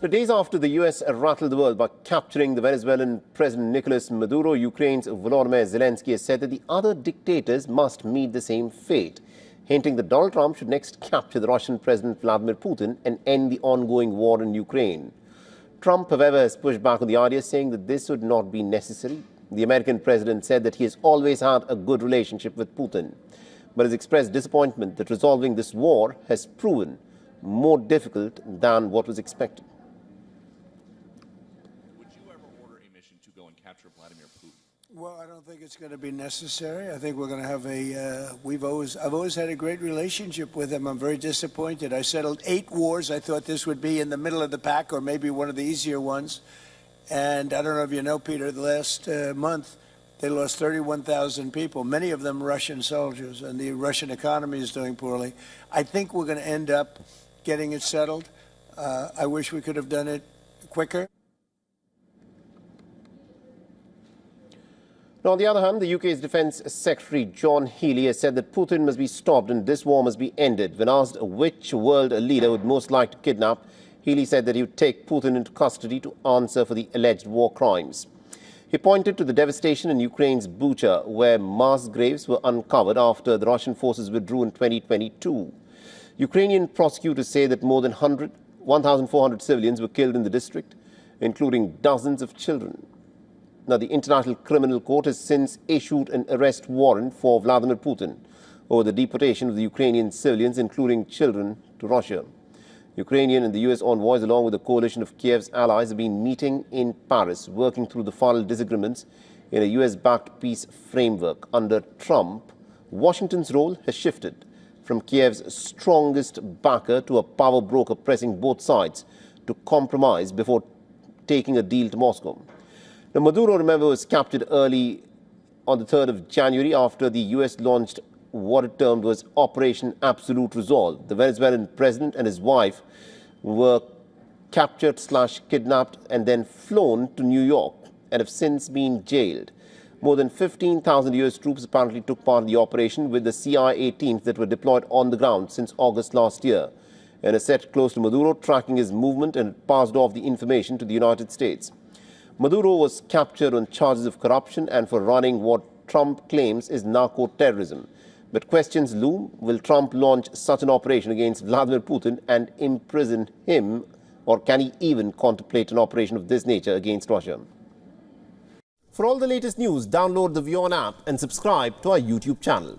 The days after the U.S. rattled the world by capturing the Venezuelan President Nicolas Maduro, Ukraine's Vladimir Zelensky has said that the other dictators must meet the same fate, hinting that Donald Trump should next capture the Russian President Vladimir Putin and end the ongoing war in Ukraine. Trump, however, has pushed back on the idea, saying that this would not be necessary. The American president said that he has always had a good relationship with Putin, but has expressed disappointment that resolving this war has proven more difficult than what was expected. To go and capture Vladimir Putin? Well, I don't think it's going to be necessary. I think we're going to have I've always had a great relationship with him. I'm very disappointed. I settled 8 wars. I thought this would be in the middle of the pack or maybe one of the easier ones. And I don't know if you know, Peter, the last month they lost 31,000 people, many of them Russian soldiers, and the Russian economy is doing poorly. I think we're going to end up getting it settled. I wish we could have done it quicker. Now, on the other hand, the UK's Defence Secretary John Healey has said that Putin must be stopped and this war must be ended. When asked which world leader would most like to kidnap, Healey said that he would take Putin into custody to answer for the alleged war crimes. He pointed to the devastation in Ukraine's Bucha, where mass graves were uncovered after the Russian forces withdrew in 2022. Ukrainian prosecutors say that more than 1,400 civilians were killed in the district, including dozens of children. Now, the International Criminal Court has since issued an arrest warrant for Vladimir Putin over the deportation of the Ukrainian civilians, including children, to Russia. Ukrainian and the U.S. envoys, along with a coalition of Kiev's allies, have been meeting in Paris, working through the final disagreements in a U.S.-backed peace framework. Under Trump, Washington's role has shifted from Kiev's strongest backer to a power broker, pressing both sides to compromise before taking a deal to Moscow. Now, Maduro, remember, was captured early on the 3rd of January after the U.S. launched what it termed was Operation Absolute Resolve. The Venezuelan president and his wife were captured/kidnapped and then flown to New York and have since been jailed. More than 15,000 U.S. troops apparently took part in the operation, with the CIA teams that were deployed on the ground since August last year, and is set close to Maduro, tracking his movement, and passed off the information to the United States. Maduro was captured on charges of corruption and for running what Trump claims is narco-terrorism. But questions loom: will Trump launch such an operation against Vladimir Putin and imprison him, or can he even contemplate an operation of this nature against Russia? For all the latest news, download the WION app and subscribe to our YouTube channel.